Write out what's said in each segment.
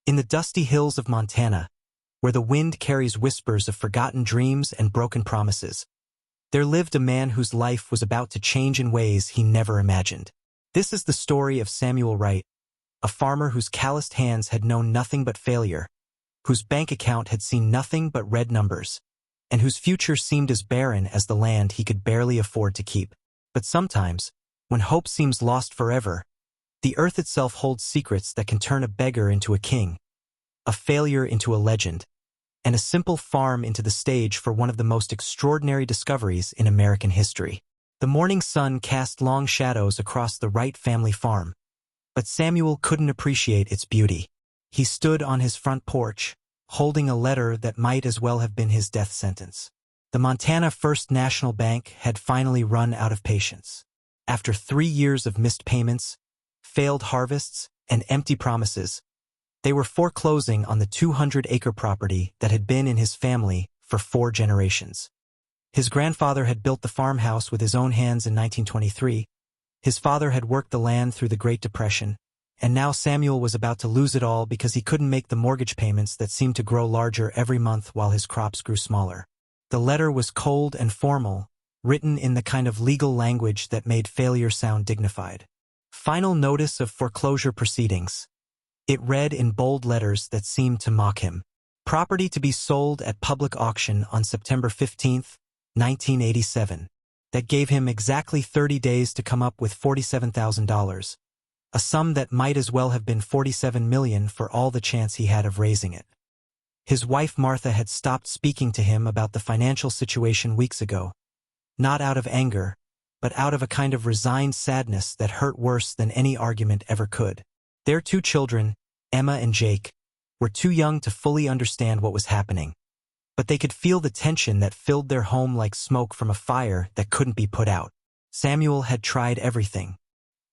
In the dusty hills of Montana, where the wind carries whispers of forgotten dreams and broken promises, there lived a man whose life was about to change in ways he never imagined. This is the story of Samuel Wright, a farmer whose calloused hands had known nothing but failure, whose bank account had seen nothing but red numbers, and whose future seemed as barren as the land he could barely afford to keep. But sometimes, when hope seems lost forever, the earth itself holds secrets that can turn a beggar into a king, a failure into a legend, and a simple farm into the stage for one of the most extraordinary discoveries in American history. The morning sun cast long shadows across the Wright family farm, but Samuel couldn't appreciate its beauty. He stood on his front porch, holding a letter that might as well have been his death sentence. The Montana First National Bank had finally run out of patience. After 3 years of missed payments, failed harvests, and empty promises, they were foreclosing on the 200-acre property that had been in his family for 4 generations. His grandfather had built the farmhouse with his own hands in 1923. His father had worked the land through the Great Depression, and now Samuel was about to lose it all because he couldn't make the mortgage payments that seemed to grow larger every month while his crops grew smaller. The letter was cold and formal, written in the kind of legal language that made failure sound dignified. Final notice of foreclosure proceedings. It read in bold letters that seemed to mock him. Property to be sold at public auction on September 15, 1987. That gave him exactly 30 days to come up with $47,000, a sum that might as well have been $47 million for all the chance he had of raising it. His wife Martha had stopped speaking to him about the financial situation weeks ago, not out of anger, but out of a kind of resigned sadness that hurt worse than any argument ever could. Their 2 children, Emma and Jake, were too young to fully understand what was happening, but they could feel the tension that filled their home like smoke from a fire that couldn't be put out. Samuel had tried everything.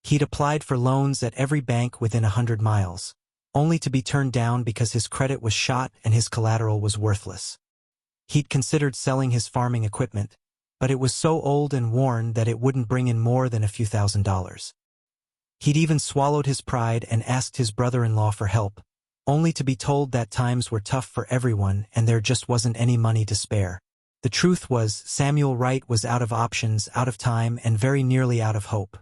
He'd applied for loans at every bank within 100 miles, only to be turned down because his credit was shot and his collateral was worthless. He'd considered selling his farming equipment, but it was so old and worn that it wouldn't bring in more than a few $1,000s. He'd even swallowed his pride and asked his brother-in-law for help, only to be told that times were tough for everyone and there just wasn't any money to spare. The truth was, Samuel Wright was out of options, out of time, and very nearly out of hope.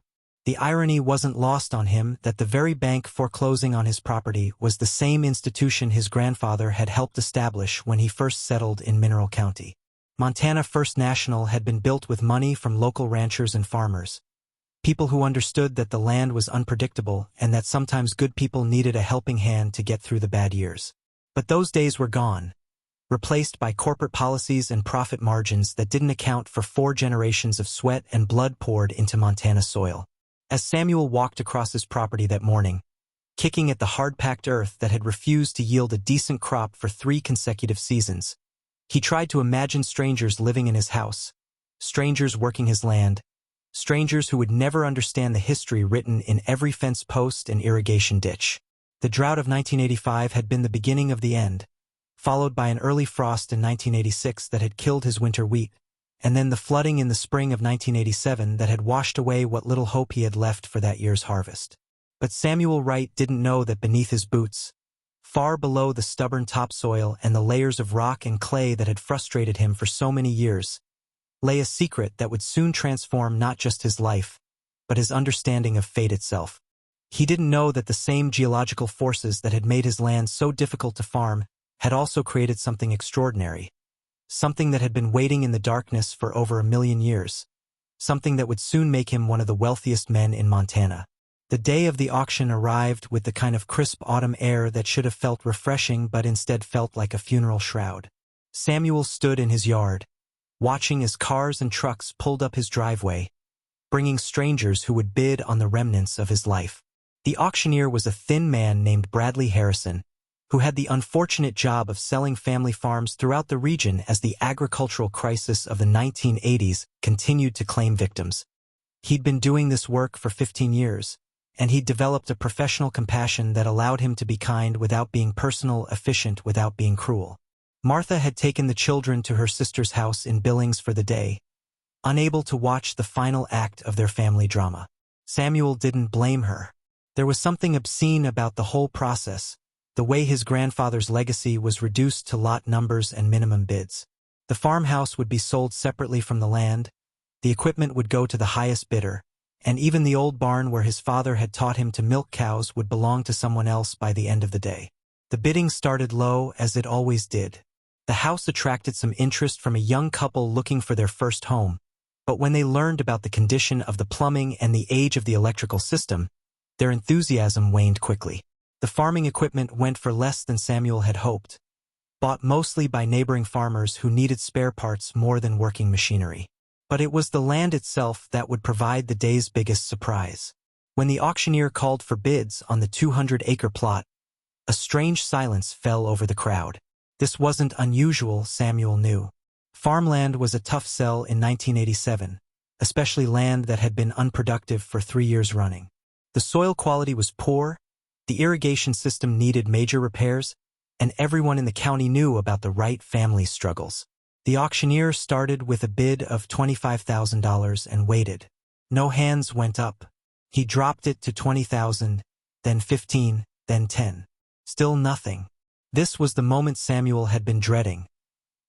The irony wasn't lost on him that the very bank foreclosing on his property was the same institution his grandfather had helped establish when he first settled in Mineral County. Montana First National had been built with money from local ranchers and farmers, people who understood that the land was unpredictable and that sometimes good people needed a helping hand to get through the bad years. But those days were gone, replaced by corporate policies and profit margins that didn't account for 4 generations of sweat and blood poured into Montana soil. As Samuel walked across his property that morning, kicking at the hard-packed earth that had refused to yield a decent crop for 3 consecutive seasons, he tried to imagine strangers living in his house, strangers working his land, strangers who would never understand the history written in every fence post and irrigation ditch. The drought of 1985 had been the beginning of the end, followed by an early frost in 1986 that had killed his winter wheat, and then the flooding in the spring of 1987 that had washed away what little hope he had left for that year's harvest. But Samuel Wright didn't know that beneath his boots, far below the stubborn topsoil and the layers of rock and clay that had frustrated him for so many years, lay a secret that would soon transform not just his life, but his understanding of fate itself. He didn't know that the same geological forces that had made his land so difficult to farm had also created something extraordinary, something that had been waiting in the darkness for over 1,000,000 years, something that would soon make him one of the wealthiest men in Montana. The day of the auction arrived with the kind of crisp autumn air that should have felt refreshing but instead felt like a funeral shroud. Samuel stood in his yard, watching as cars and trucks pulled up his driveway, bringing strangers who would bid on the remnants of his life. The auctioneer was a thin man named Bradley Harrison, who had the unfortunate job of selling family farms throughout the region as the agricultural crisis of the 1980s continued to claim victims. He'd been doing this work for 15 years, and he'd developed a professional compassion that allowed him to be kind without being personal, efficient without being cruel. Martha had taken the children to her sister's house in Billings for the day, unable to watch the final act of their family drama. Samuel didn't blame her. There was something obscene about the whole process, the way his grandfather's legacy was reduced to lot numbers and minimum bids. The farmhouse would be sold separately from the land, the equipment would go to the highest bidder, and even the old barn where his father had taught him to milk cows would belong to someone else by the end of the day. The bidding started low, as it always did. The house attracted some interest from a young couple looking for their first home, but when they learned about the condition of the plumbing and the age of the electrical system, their enthusiasm waned quickly. The farming equipment went for less than Samuel had hoped, bought mostly by neighboring farmers who needed spare parts more than working machinery. But it was the land itself that would provide the day's biggest surprise. When the auctioneer called for bids on the 200-acre plot, a strange silence fell over the crowd. This wasn't unusual, Samuel knew. Farmland was a tough sell in 1987, especially land that had been unproductive for 3 years running. The soil quality was poor, the irrigation system needed major repairs, and everyone in the county knew about the Wright family's struggles. The auctioneer started with a bid of $25,000 and waited. No hands went up. He dropped it to $20,000, then $15,000, then $10,000. Still nothing. This was the moment Samuel had been dreading.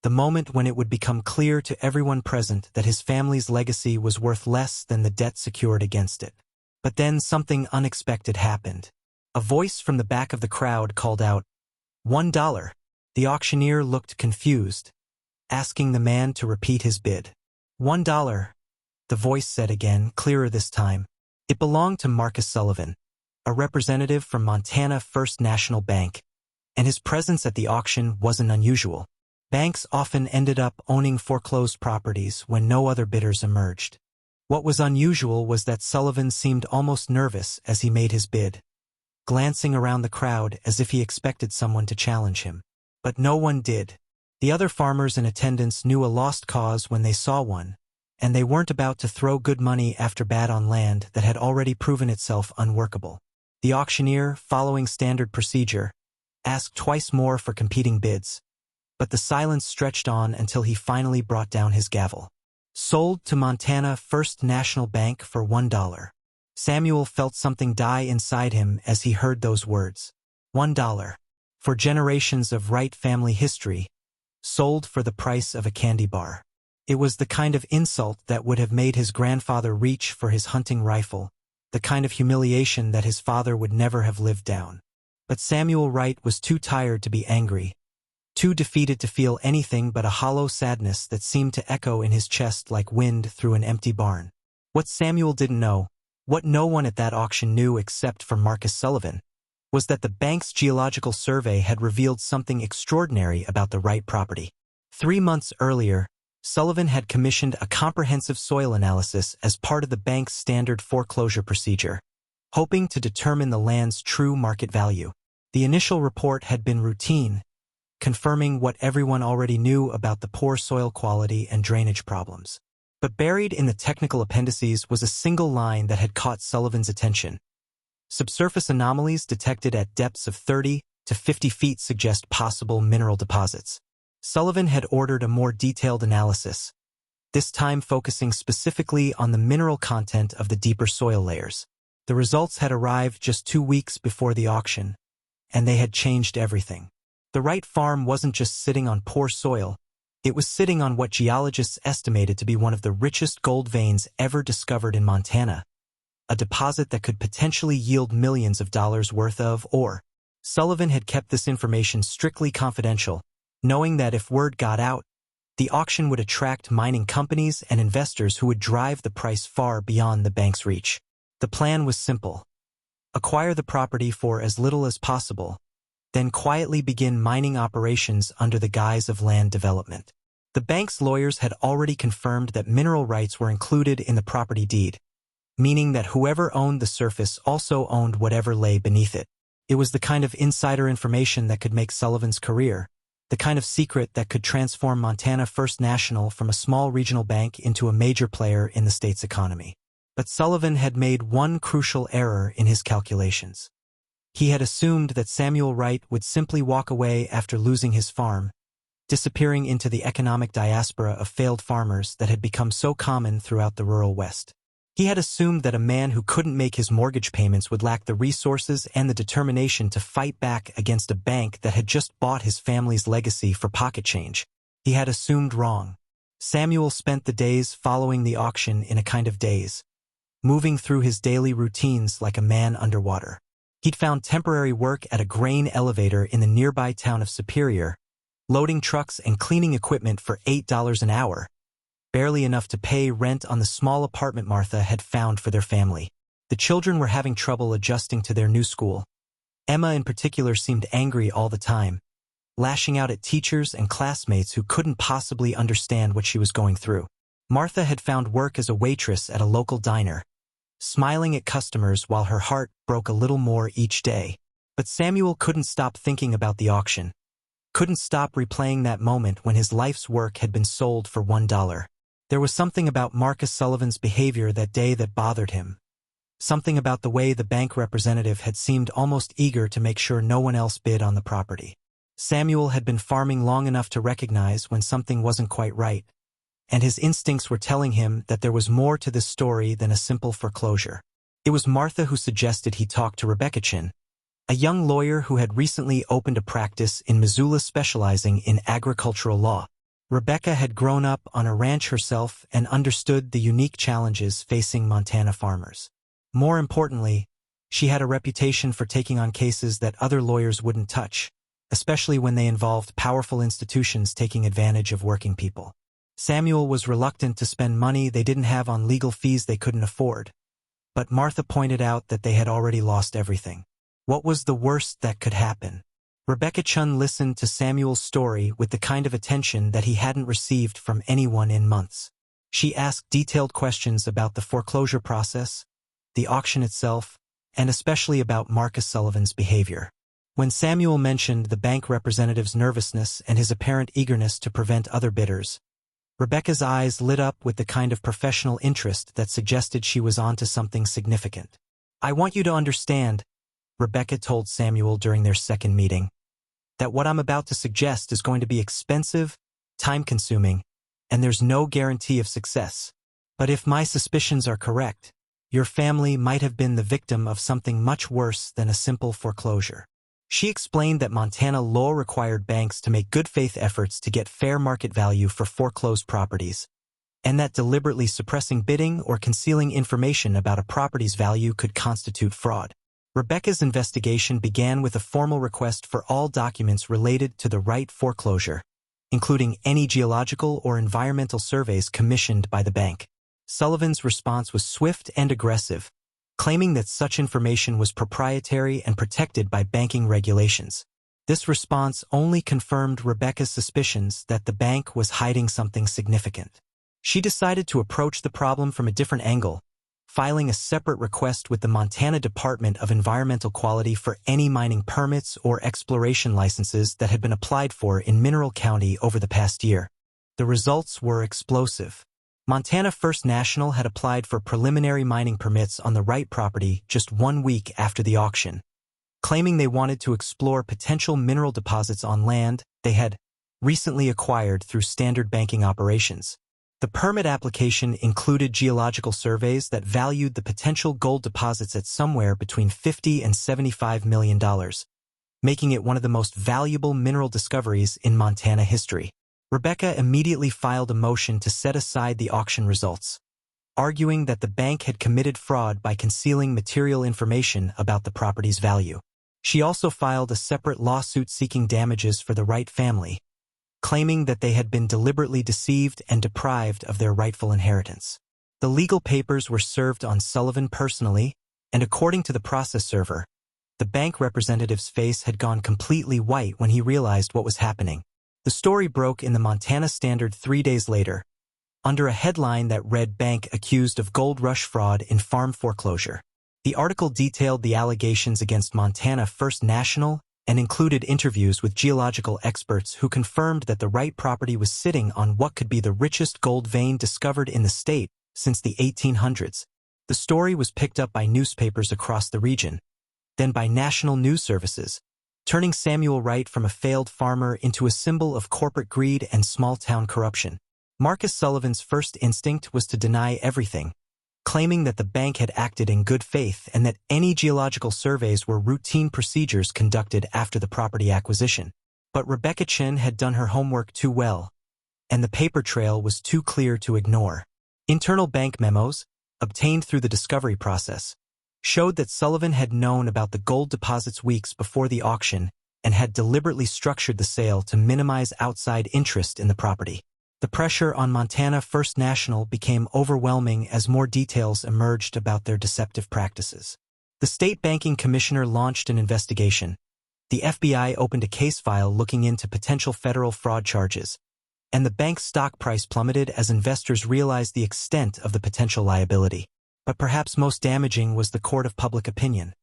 The moment when it would become clear to everyone present that his family's legacy was worth less than the debt secured against it. But then something unexpected happened. A voice from the back of the crowd called out, $1. The auctioneer looked confused, asking the man to repeat his bid. $1, the voice said again, clearer this time. It belonged to Marcus Sullivan, a representative from Montana First National Bank, and his presence at the auction wasn't unusual. Banks often ended up owning foreclosed properties when no other bidders emerged. What was unusual was that Sullivan seemed almost nervous as he made his bid, glancing around the crowd as if he expected someone to challenge him. But no one did. The other farmers in attendance knew a lost cause when they saw one, and they weren't about to throw good money after bad on land that had already proven itself unworkable. The auctioneer, following standard procedure, asked twice more for competing bids, but the silence stretched on until he finally brought down his gavel. Sold to Montana First National Bank for $1. Samuel felt something die inside him as he heard those words. $1. For generations of Wright family history, sold for the price of a candy bar. It was the kind of insult that would have made his grandfather reach for his hunting rifle, the kind of humiliation that his father would never have lived down. But Samuel Wright was too tired to be angry, too defeated to feel anything but a hollow sadness that seemed to echo in his chest like wind through an empty barn. What Samuel didn't know, what no one at that auction knew except for Marcus Sullivan, was that the bank's geological survey had revealed something extraordinary about the Wright property. 3 months earlier, Sullivan had commissioned a comprehensive soil analysis as part of the bank's standard foreclosure procedure, hoping to determine the land's true market value. The initial report had been routine, confirming what everyone already knew about the poor soil quality and drainage problems. But buried in the technical appendices was a single line that had caught Sullivan's attention. Subsurface anomalies detected at depths of 30 to 50 feet suggest possible mineral deposits. Sullivan had ordered a more detailed analysis, this time focusing specifically on the mineral content of the deeper soil layers. The results had arrived just 2 weeks before the auction, and they had changed everything. The Wright farm wasn't just sitting on poor soil, it was sitting on what geologists estimated to be one of the richest gold veins ever discovered in Montana, a deposit that could potentially yield millions of dollars worth of ore. Sullivan had kept this information strictly confidential, knowing that if word got out, the auction would attract mining companies and investors who would drive the price far beyond the bank's reach. The plan was simple. Acquire the property for as little as possible, then quietly begin mining operations under the guise of land development. The bank's lawyers had already confirmed that mineral rights were included in the property deed, meaning that whoever owned the surface also owned whatever lay beneath it. It was the kind of insider information that could make Sullivan's career, the kind of secret that could transform Montana First National from a small regional bank into a major player in the state's economy. But Sullivan had made one crucial error in his calculations. He had assumed that Samuel Wright would simply walk away after losing his farm, disappearing into the economic diaspora of failed farmers that had become so common throughout the rural West. He had assumed that a man who couldn't make his mortgage payments would lack the resources and the determination to fight back against a bank that had just bought his family's legacy for pocket change. He had assumed wrong. Samuel spent the days following the auction in a kind of daze, moving through his daily routines like a man underwater. He'd found temporary work at a grain elevator in the nearby town of Superior, loading trucks and cleaning equipment for $8 an hour, barely enough to pay rent on the small apartment Martha had found for their family. The children were having trouble adjusting to their new school. Emma in particular seemed angry all the time, lashing out at teachers and classmates who couldn't possibly understand what she was going through. Martha had found work as a waitress at a local diner, smiling at customers while her heart broke a little more each day. But Samuel couldn't stop thinking about the auction, couldn't stop replaying that moment when his life's work had been sold for $1. There was something about Marcus Sullivan's behavior that day that bothered him. Something about the way the bank representative had seemed almost eager to make sure no one else bid on the property. Samuel had been farming long enough to recognize when something wasn't quite right, and his instincts were telling him that there was more to this story than a simple foreclosure. It was Martha who suggested he talk to Rebecca Chin, a young lawyer who had recently opened a practice in Missoula specializing in agricultural law. Rebecca had grown up on a ranch herself and understood the unique challenges facing Montana farmers. More importantly, she had a reputation for taking on cases that other lawyers wouldn't touch, especially when they involved powerful institutions taking advantage of working people. Samuel was reluctant to spend money they didn't have on legal fees they couldn't afford, but Martha pointed out that they had already lost everything. What was the worst that could happen? Rebecca Chun listened to Samuel's story with the kind of attention that he hadn't received from anyone in months. She asked detailed questions about the foreclosure process, the auction itself, and especially about Marcus Sullivan's behavior. When Samuel mentioned the bank representative's nervousness and his apparent eagerness to prevent other bidders, Rebecca's eyes lit up with the kind of professional interest that suggested she was onto something significant. "I want you to understand," Rebecca told Samuel during their second meeting, "that what I'm about to suggest is going to be expensive, time-consuming, and there's no guarantee of success. But if my suspicions are correct, your family might have been the victim of something much worse than a simple foreclosure." She explained that Montana law required banks to make good faith efforts to get fair market value for foreclosed properties, and that deliberately suppressing bidding or concealing information about a property's value could constitute fraud. Rebecca's investigation began with a formal request for all documents related to the right foreclosure, including any geological or environmental surveys commissioned by the bank. Sullivan's response was swift and aggressive, claiming that such information was proprietary and protected by banking regulations. This response only confirmed Rebecca's suspicions that the bank was hiding something significant. She decided to approach the problem from a different angle, filing a separate request with the Montana Department of Environmental Quality for any mining permits or exploration licenses that had been applied for in Mineral County over the past year. The results were explosive. Montana First National had applied for preliminary mining permits on the right property just 1 week after the auction, claiming they wanted to explore potential mineral deposits on land they had recently acquired through standard banking operations. The permit application included geological surveys that valued the potential gold deposits at somewhere between $50 and $75 million, making it one of the most valuable mineral discoveries in Montana history. Rebecca immediately filed a motion to set aside the auction results, arguing that the bank had committed fraud by concealing material information about the property's value. She also filed a separate lawsuit seeking damages for the Wright family, claiming that they had been deliberately deceived and deprived of their rightful inheritance. The legal papers were served on Sullivan personally, and according to the process server, the bank representative's face had gone completely white when he realized what was happening. The story broke in the Montana Standard 3 days later, under a headline that read "Bank Accused of Gold Rush Fraud in Farm Foreclosure." The article detailed the allegations against Montana First National and included interviews with geological experts who confirmed that the Wright property was sitting on what could be the richest gold vein discovered in the state since the 1800s. The story was picked up by newspapers across the region, then by national news services, turning Samuel Wright from a failed farmer into a symbol of corporate greed and small-town corruption. Marcus Sullivan's first instinct was to deny everything, claiming that the bank had acted in good faith and that any geological surveys were routine procedures conducted after the property acquisition. But Rebecca Chen had done her homework too well, and the paper trail was too clear to ignore. Internal bank memos, obtained through the discovery process, showed that Sullivan had known about the gold deposits weeks before the auction and had deliberately structured the sale to minimize outside interest in the property. The pressure on Montana First National became overwhelming as more details emerged about their deceptive practices. The state banking commissioner launched an investigation. The FBI opened a case file looking into potential federal fraud charges, and the bank's stock price plummeted as investors realized the extent of the potential liability. But perhaps most damaging was the court of public opinion,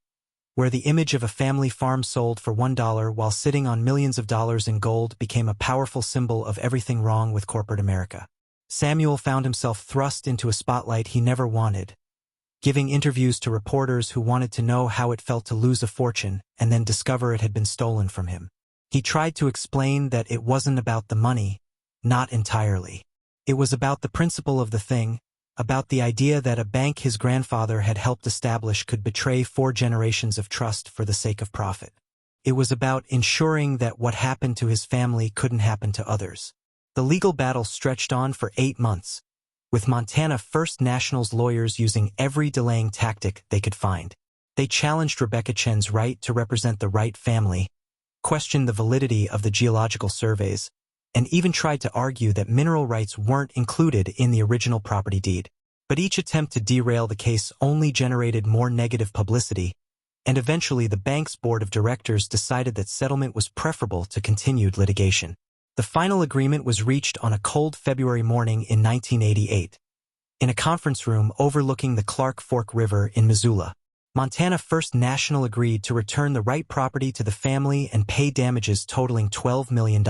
where the image of a family farm sold for $1 while sitting on millions of dollars in gold became a powerful symbol of everything wrong with corporate America. Samuel found himself thrust into a spotlight he never wanted, giving interviews to reporters who wanted to know how it felt to lose a fortune and then discover it had been stolen from him. He tried to explain that it wasn't about the money, not entirely. It was about the principle of the thing, about the idea that a bank his grandfather had helped establish could betray 4 generations of trust for the sake of profit. It was about ensuring that what happened to his family couldn't happen to others. The legal battle stretched on for 8 months, with Montana First National's lawyers using every delaying tactic they could find. They challenged Rebecca Chen's right to represent the Wright family, questioned the validity of the geological surveys, and even tried to argue that mineral rights weren't included in the original property deed. But each attempt to derail the case only generated more negative publicity, and eventually the bank's board of directors decided that settlement was preferable to continued litigation. The final agreement was reached on a cold February morning in 1988, in a conference room overlooking the Clark Fork River in Missoula. Montana First National agreed to return the Wright property to the family and pay damages totaling $12 million.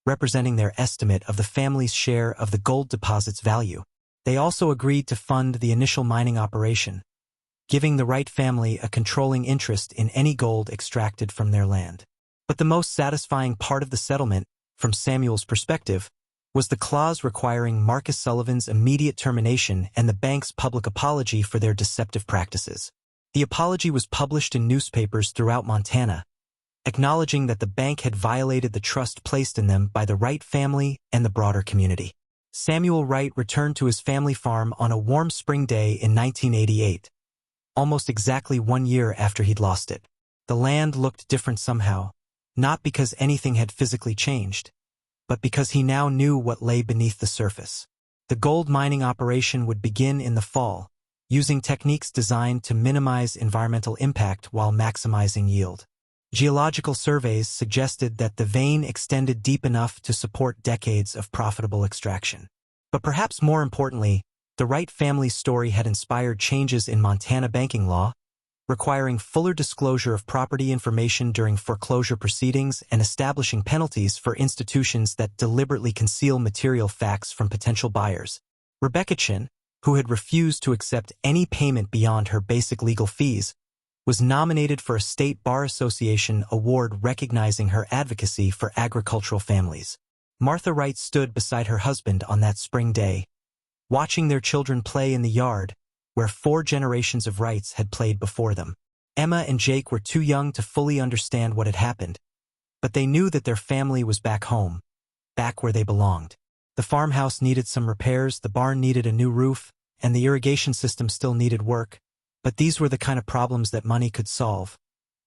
Representing their estimate of the family's share of the gold deposit's value. They also agreed to fund the initial mining operation, giving the Wright family a controlling interest in any gold extracted from their land. But the most satisfying part of the settlement, from Samuel's perspective, was the clause requiring Marcus Sullivan's immediate termination and the bank's public apology for their deceptive practices. The apology was published in newspapers throughout Montana, acknowledging that the bank had violated the trust placed in them by the Wright family and the broader community. Samuel Wright returned to his family farm on a warm spring day in 1988, almost exactly 1 year after he'd lost it. The land looked different somehow, not because anything had physically changed, but because he now knew what lay beneath the surface. The gold mining operation would begin in the fall, using techniques designed to minimize environmental impact while maximizing yield. Geological surveys suggested that the vein extended deep enough to support decades of profitable extraction. But perhaps more importantly, the Wright family's story had inspired changes in Montana banking law, requiring fuller disclosure of property information during foreclosure proceedings and establishing penalties for institutions that deliberately conceal material facts from potential buyers. Rebecca Chen, who had refused to accept any payment beyond her basic legal fees, was nominated for a State Bar Association award recognizing her advocacy for agricultural families. Martha Wright stood beside her husband on that spring day, watching their children play in the yard, where 4 generations of Wrights had played before them. Emma and Jake were too young to fully understand what had happened, but they knew that their family was back home, back where they belonged. The farmhouse needed some repairs, the barn needed a new roof, and the irrigation system still needed work. But these were the kind of problems that money could solve,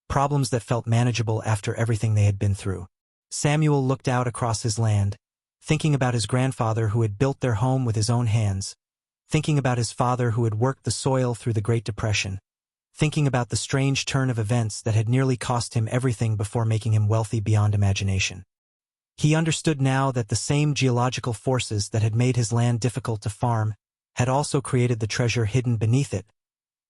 problems that felt manageable after everything they had been through. Samuel looked out across his land, thinking about his grandfather who had built their home with his own hands, thinking about his father who had worked the soil through the Great Depression, thinking about the strange turn of events that had nearly cost him everything before making him wealthy beyond imagination. He understood now that the same geological forces that had made his land difficult to farm had also created the treasure hidden beneath it,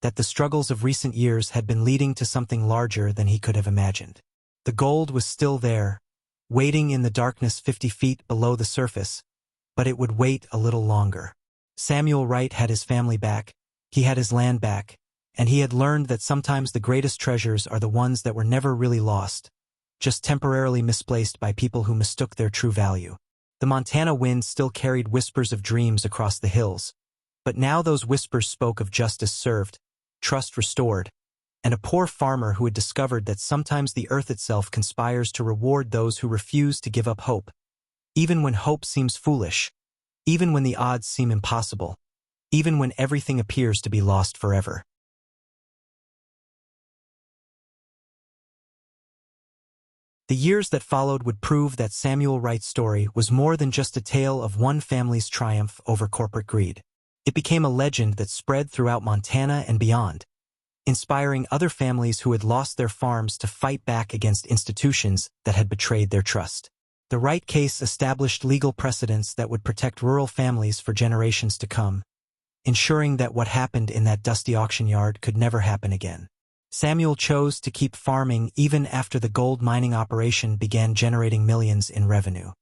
that the struggles of recent years had been leading to something larger than he could have imagined. The gold was still there, waiting in the darkness 50 feet below the surface, but it would wait a little longer. Samuel Wright had his family back, he had his land back, and he had learned that sometimes the greatest treasures are the ones that were never really lost, just temporarily misplaced by people who mistook their true value. The Montana wind still carried whispers of dreams across the hills, But now those whispers spoke of justice served, trust restored, and a poor farmer who had discovered that sometimes the earth itself conspires to reward those who refuse to give up hope, even when hope seems foolish, even when the odds seem impossible, even when everything appears to be lost forever. The years that followed would prove that Samuel Wright's story was more than just a tale of one family's triumph over corporate greed. It became a legend that spread throughout Montana and beyond, inspiring other families who had lost their farms to fight back against institutions that had betrayed their trust. The Wright case established legal precedents that would protect rural families for generations to come, ensuring that what happened in that dusty auction yard could never happen again. Samuel chose to keep farming even after the gold mining operation began generating millions in revenue.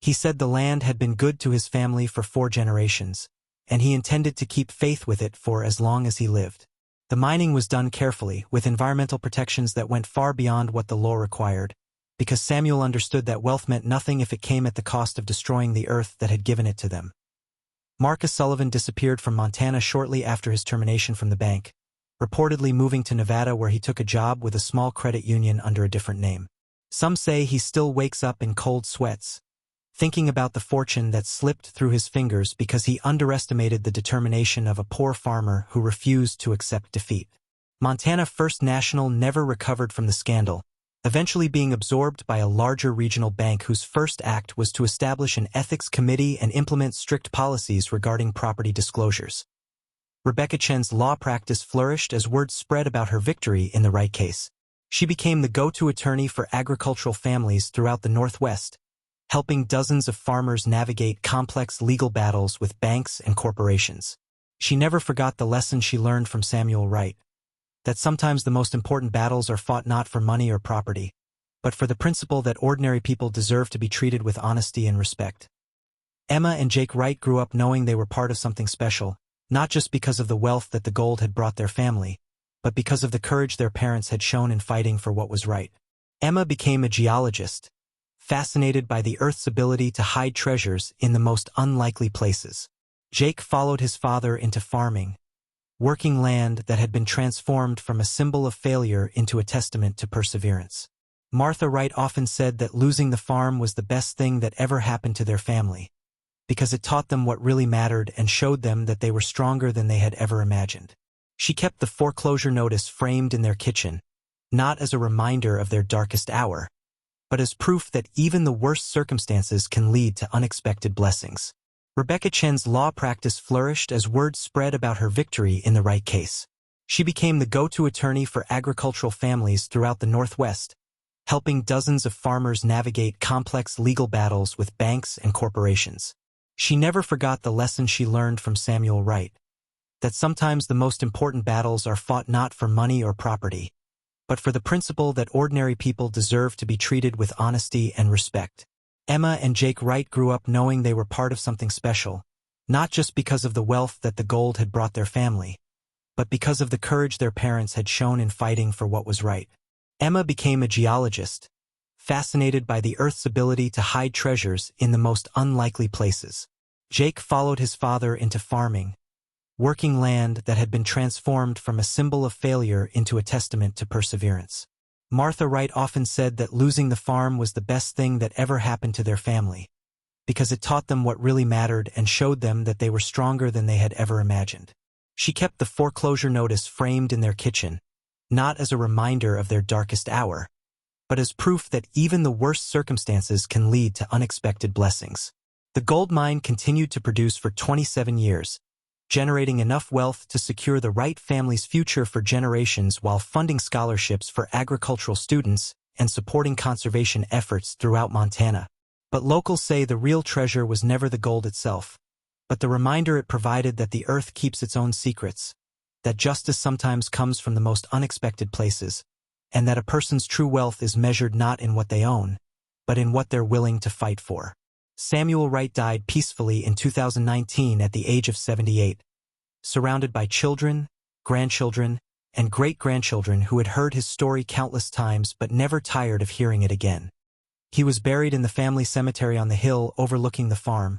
He said the land had been good to his family for 4 generations, and he intended to keep faith with it for as long as he lived. The mining was done carefully, with environmental protections that went far beyond what the law required, because Samuel understood that wealth meant nothing if it came at the cost of destroying the earth that had given it to them. Marcus Sullivan disappeared from Montana shortly after his termination from the bank, reportedly moving to Nevada where he took a job with a small credit union under a different name. Some say he still wakes up in cold sweats, thinking about the fortune that slipped through his fingers because he underestimated the determination of a poor farmer who refused to accept defeat. Montana First National never recovered from the scandal, eventually being absorbed by a larger regional bank whose first act was to establish an ethics committee and implement strict policies regarding property disclosures. Rebecca Chen's law practice flourished as word spread about her victory in the Wright case. She became the go-to attorney for agricultural families throughout the Northwest, helping dozens of farmers navigate complex legal battles with banks and corporations. She never forgot the lesson she learned from Samuel Wright, that sometimes the most important battles are fought not for money or property, but for the principle that ordinary people deserve to be treated with honesty and respect. Emma and Jake Wright grew up knowing they were part of something special, not just because of the wealth that the gold had brought their family, but because of the courage their parents had shown in fighting for what was right. Emma became a geologist, fascinated by the Earth's ability to hide treasures in the most unlikely places. Jake followed his father into farming, working land that had been transformed from a symbol of failure into a testament to perseverance. Martha Wright often said that losing the farm was the best thing that ever happened to their family, because it taught them what really mattered and showed them that they were stronger than they had ever imagined. She kept the foreclosure notice framed in their kitchen, not as a reminder of their darkest hour, but as proof that even the worst circumstances can lead to unexpected blessings. Rebecca Chen's law practice flourished as word spread about her victory in the Wright case. She became the go-to attorney for agricultural families throughout the Northwest, helping dozens of farmers navigate complex legal battles with banks and corporations. She never forgot the lesson she learned from Samuel Wright, that sometimes the most important battles are fought not for money or property, but for the principle that ordinary people deserve to be treated with honesty and respect. Emma and Jake Wright grew up knowing they were part of something special, not just because of the wealth that the gold had brought their family, but because of the courage their parents had shown in fighting for what was right. Emma became a geologist, fascinated by the Earth's ability to hide treasures in the most unlikely places. Jake followed his father into farming, working land that had been transformed from a symbol of failure into a testament to perseverance. Martha Wright often said that losing the farm was the best thing that ever happened to their family, because it taught them what really mattered and showed them that they were stronger than they had ever imagined. She kept the foreclosure notice framed in their kitchen, not as a reminder of their darkest hour, but as proof that even the worst circumstances can lead to unexpected blessings. The gold mine continued to produce for 27 years, generating enough wealth to secure the Wright family's future for generations while funding scholarships for agricultural students and supporting conservation efforts throughout Montana. But locals say the real treasure was never the gold itself, but the reminder it provided that the earth keeps its own secrets, that justice sometimes comes from the most unexpected places, and that a person's true wealth is measured not in what they own, but in what they're willing to fight for. Samuel Wright died peacefully in 2019 at the age of 78, surrounded by children, grandchildren, and great-grandchildren who had heard his story countless times but never tired of hearing it again. He was buried in the family cemetery on the hill overlooking the farm,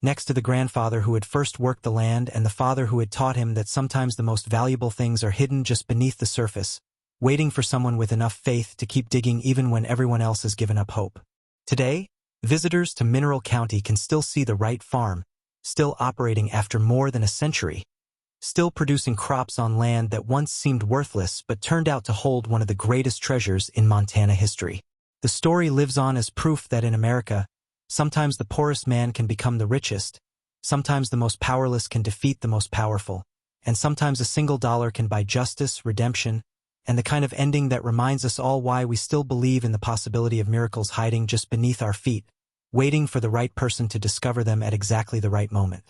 next to the grandfather who had first worked the land and the father who had taught him that sometimes the most valuable things are hidden just beneath the surface, waiting for someone with enough faith to keep digging even when everyone else has given up hope. Today, visitors to Mineral County can still see the Wright farm, still operating after more than a century, still producing crops on land that once seemed worthless but turned out to hold one of the greatest treasures in Montana history. The story lives on as proof that in America, sometimes the poorest man can become the richest, sometimes the most powerless can defeat the most powerful, and sometimes a single dollar can buy justice, redemption, and the kind of ending that reminds us all why we still believe in the possibility of miracles hiding just beneath our feet, waiting for the right person to discover them at exactly the right moment.